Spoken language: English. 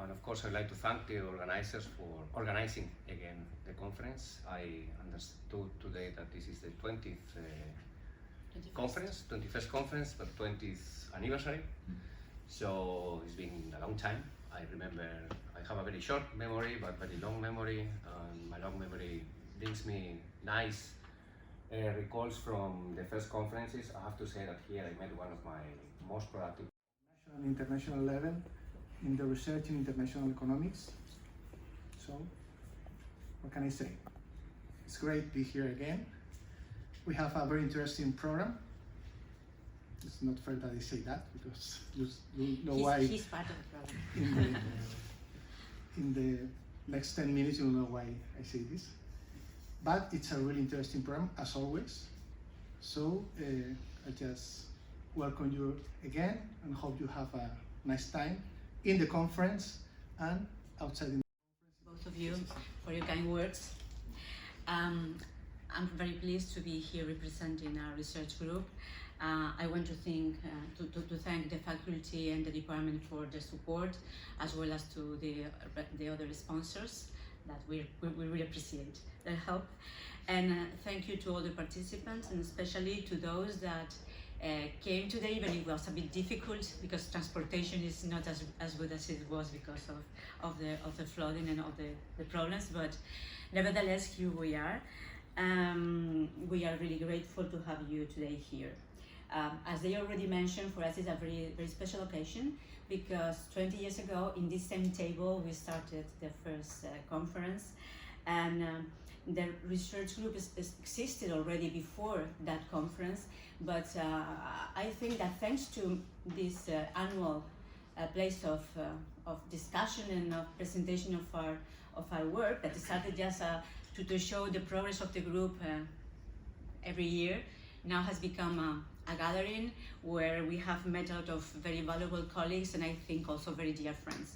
And of course, I'd like to thank the organizers for organizing again the conference. I understood today that this is the 20th conference, 21st conference, but 20th anniversary. So it's been a long time. I remember, I have a very short memory, but very long memory. And my long memory brings me nice recalls from the first conferences. I have to say that here I met one of my most productive. On international level in the research in international economics. So, what can I say? It's great to be here again. We have a very interesting program. It's not fair that I say that because you know why. He's part of the program. In the next 10 minutes, you'll know why I say this. But it's a really interesting program, as always. So I just welcome you again and hope you have a nice time in the conference and outside the Both of you for your kind words. I'm very pleased to be here representing our research group. I want to thank the faculty and the department for their support, as well as to the other sponsors that we really appreciate their help. And thank you to all the participants, and especially to those that came today, even it was a bit difficult because transportation is not as good as it was because of the flooding and all the problems, but nevertheless here we are. We are really grateful to have you today here. As they already mentioned, for us it's a very, very special occasion because 20 years ago in this same table we started the first conference, and the research group existed already before that conference, but I think that thanks to this annual place of discussion and of presentation of our work that started just to show the progress of the group every year, now has become a gathering where we have met a lot of very valuable colleagues and I think also very dear friends.